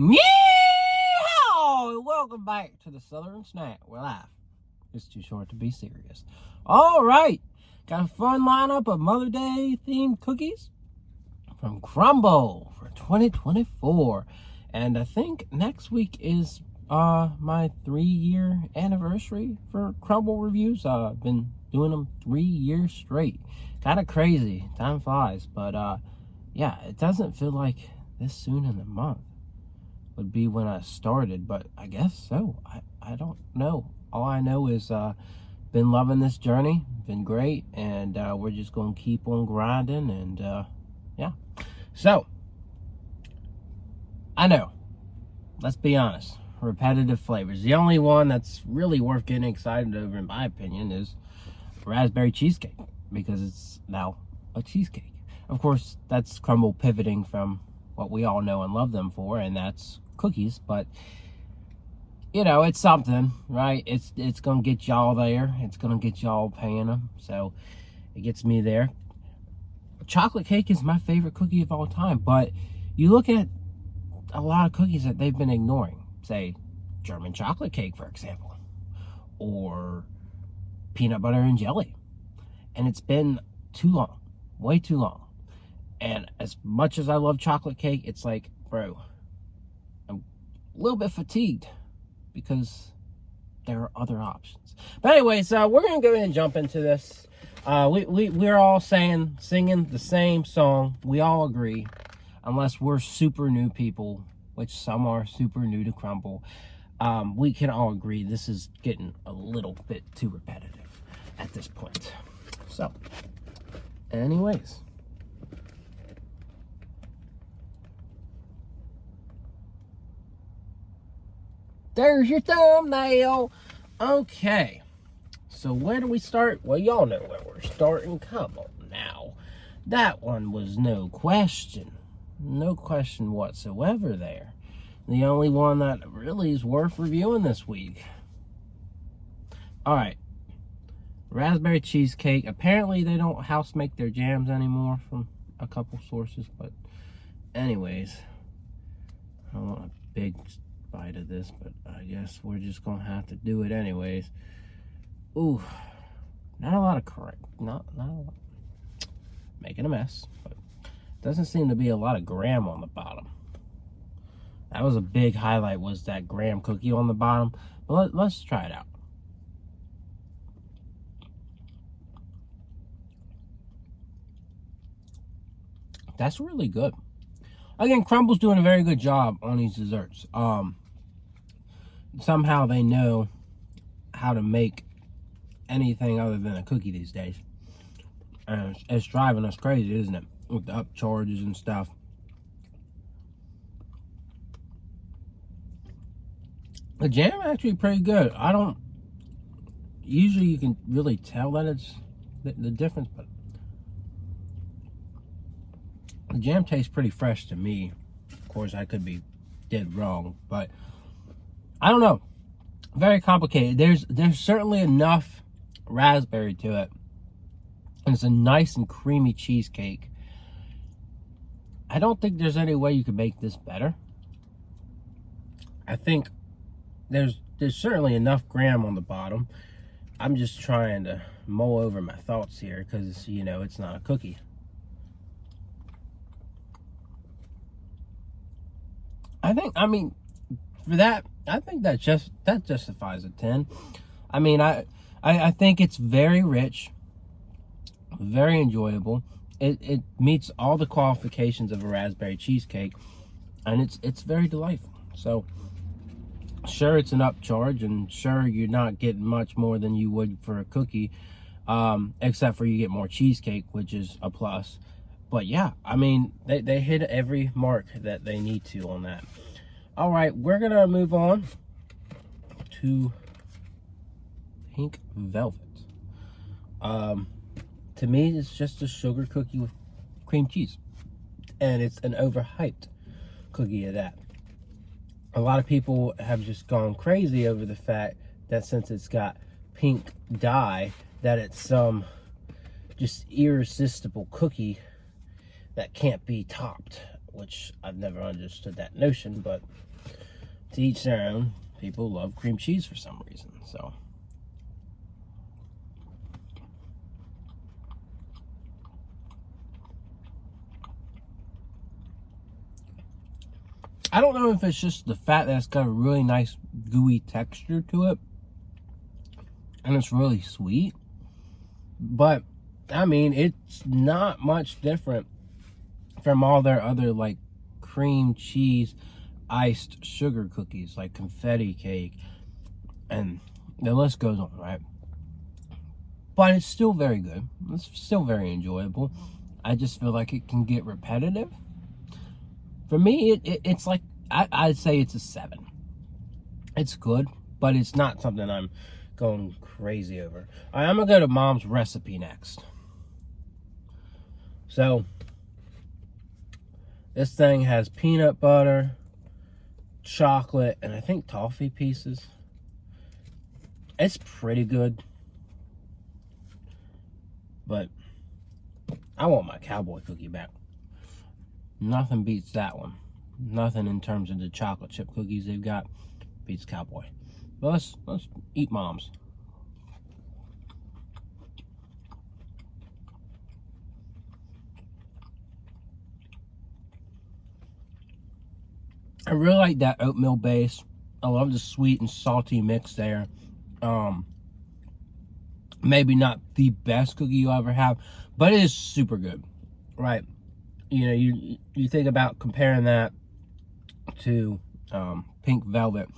Yeehaw! Welcome back to the Southern Snack, where life is too short to be serious. All right, got a fun lineup of Mother Day themed cookies from Crumbl for 2024, and I think next week is my 3-year anniversary for Crumbl reviews. I've been doing them 3 years straight. Kind of crazy, time flies, but yeah, it doesn't feel like this soon in the month would be when I started, but I guess so. I don't know. All I know is been loving this journey, been great, and we're just gonna keep on grinding, and yeah. So I know, let's be honest, repetitive flavors. The only one that's really worth getting excited over, in my opinion, is raspberry cheesecake, because it's now a cheesecake. Of course, that's Crumbl pivoting from what we all know and love them for, and that's cookies, but you know, it's something, right? It's gonna get y'all there. It's gonna get y'all paying them, so it gets me there. Chocolate cake is my favorite cookie of all time, but you look at a lot of cookies that they've been ignoring, say German chocolate cake, for example, or peanut butter and jelly, and it's been too long, way too long. And as much as I love chocolate cake, it's like, bro, I'm a little bit fatigued because there are other options. But anyways, we're gonna go ahead and jump into this. We're all singing the same song. We all agree, unless we're super new people, which some are super new to Crumbl. We can all agree this is getting a little bit too repetitive at this point. So, anyways. There's your thumbnail. Okay, so where do we start? Well, y'all know where we're starting. Come on now. That one was no question whatsoever there. The only one that really is worth reviewing this week. All right, raspberry cheesecake. Apparently they don't house make their jams anymore from a couple sources, but anyways, I don't want a big bite of this, but I guess we're just gonna have to do it anyways. Ooh, not a lot of not a lot. Making a mess, but doesn't seem to be a lot of graham on the bottom. That was a big highlight, was that graham cookie on the bottom. But let's try it out. That's really good. Again, Crumbl's doing a very good job on these desserts. Somehow they know how to make anything other than a cookie these days. And it's driving us crazy, isn't it? With the upcharges and stuff. The jam actually pretty good. Usually you can really tell that it's the difference, but the jam tastes pretty fresh to me. Of course, I could be dead wrong, but I don't know. Very complicated. There's certainly enough raspberry to it, and it's a nice and creamy cheesecake. I don't think there's any way you could make this better. I think there's certainly enough graham on the bottom. I'm just trying to mull over my thoughts here because, you know, it's not a cookie. I mean, for that, I think that justifies a 10. I mean, I think it's very rich, very enjoyable. It meets all the qualifications of a raspberry cheesecake, and it's very delightful. So, sure, it's an upcharge, and sure, you're not getting much more than you would for a cookie, except for you get more cheesecake, which is a plus. But yeah, I mean, they hit every mark that they need to on that. All right, we're gonna move on to pink velvet. To me, it's just a sugar cookie with cream cheese, and it's an overhyped cookie at that. A lot of people have just gone crazy over the fact that since it's got pink dye, that it's some just irresistible cookie that can't be topped, which I've never understood that notion, but to each their own. People love cream cheese for some reason, so. I don't know if it's just the fact that it's got a really nice gooey texture to it, and it's really sweet, but I mean, it's not much different from all their other like cream cheese iced sugar cookies, like confetti cake, and the list goes on, right? But it's still very good. It's still very enjoyable. I just feel like it can get repetitive. For me, it's like, I'd say it's a 7. It's good, but it's not something I'm going crazy over. All right, I'm going to go to Mom's recipe next. So, this thing has peanut butter, chocolate, and I think toffee pieces. It's pretty good. But, I want my cowboy cookie back. Nothing beats that one. Nothing in terms of the chocolate chip cookies they've got beats cowboy. But let's eat Mom's. I really like that oatmeal base. I love the sweet and salty mix there. Maybe not the best cookie you'll ever have, but it is super good, right? You know, you think about comparing that to pink velvet,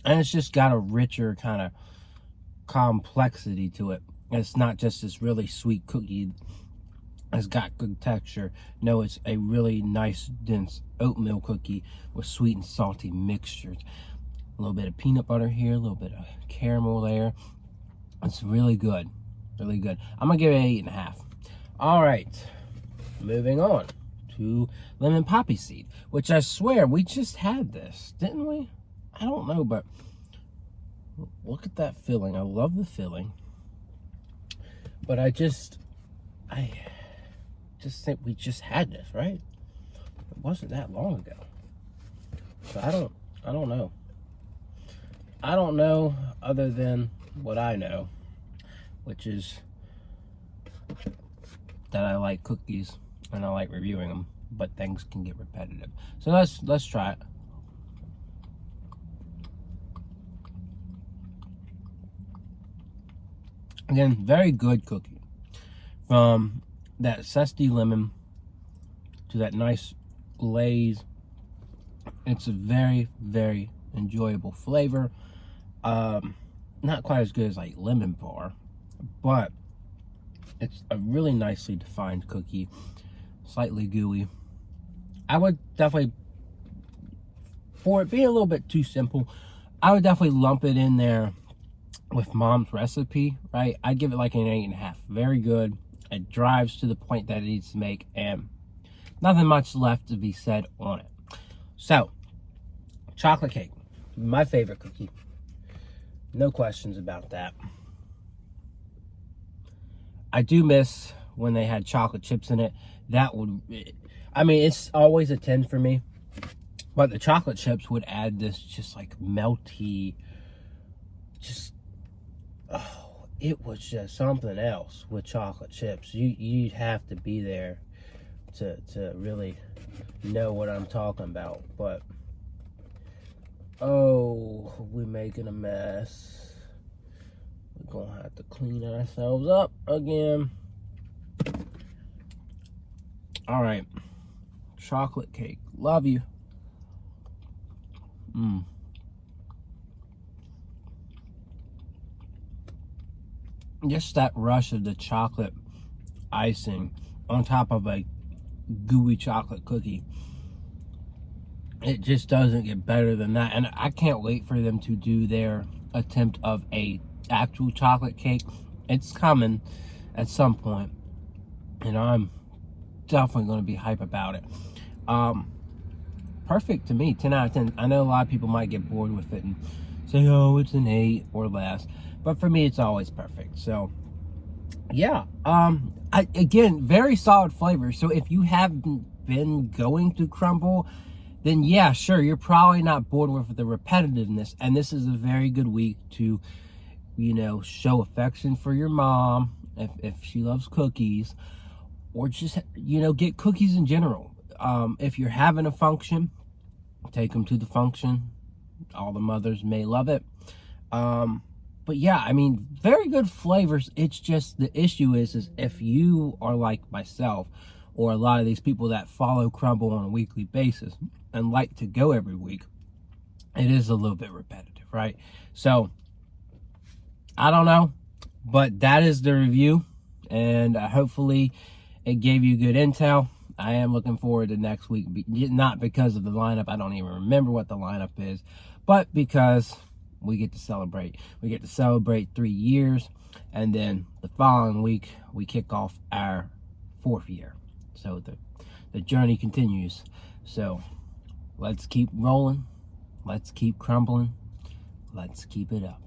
and it's just got a richer kind of complexity to it. It's not just this really sweet cookie. It's got good texture. No, it's a really nice, dense oatmeal cookie with sweet and salty mixtures. A little bit of peanut butter here, a little bit of caramel there. It's really good. Really good. I'm going to give it an 8.5. All right. Moving on to lemon poppy seed, which I swear we just had this, didn't we? I don't know, but look at that filling. I love the filling. But I just think we just had this, right? It wasn't that long ago. So I don't know. I don't know other than what I know, which is that I like cookies and I like reviewing them, but things can get repetitive. So let's try it. Again, very good cookie. From that zesty lemon to that nice glaze. It's a very, very enjoyable flavor. Not quite as good as like lemon bar, but it's a really nicely defined cookie. Slightly gooey. I would definitely, for it being a little bit too simple, I would definitely lump it in there with Mom's recipe, right? I'd give it like an 8.5. Very good. It drives to the point that it needs to make, and nothing much left to be said on it. So, chocolate cake, my favorite cookie. No questions about that. I do miss when they had chocolate chips in it. That would, I mean, it's always a 10 for me, but the chocolate chips would add this just like melty, just, oh, it was just something else with chocolate chips. You'd have to be there to really know what I'm talking about. But oh, we're making a mess. We're gonna have to clean ourselves up again. All right, chocolate cake, love you. Just that rush of the chocolate icing on top of a gooey chocolate cookie. It just doesn't get better than that. And I can't wait for them to do their attempt of a actual chocolate cake. It's coming at some point, and I'm definitely going to be hype about it. Perfect to me, 10 out of 10. I know a lot of people might get bored with it and say, oh, it's an 8 or less. But for me, it's always perfect. So, yeah. Again, very solid flavor. So if you haven't been going to Crumbl, then yeah, sure, you're probably not bored with the repetitiveness. And this is a very good week to, you know, show affection for your mom if she loves cookies, or just, you know, get cookies in general. If you're having a function, take them to the function. All the mothers may love it. But yeah, I mean, very good flavors. It's just the issue is if you are like myself, or a lot of these people that follow Crumbl on a weekly basis and like to go every week, it is a little bit repetitive, right? So I don't know, but that is the review, and hopefully it gave you good intel. I am looking forward to next week, not because of the lineup. I don't even remember what the lineup is, but because we get to celebrate. We get to celebrate 3 years, and then the following week we kick off our 4th year. So the journey continues. So let's keep rolling. Let's keep crumbling. Let's keep it up.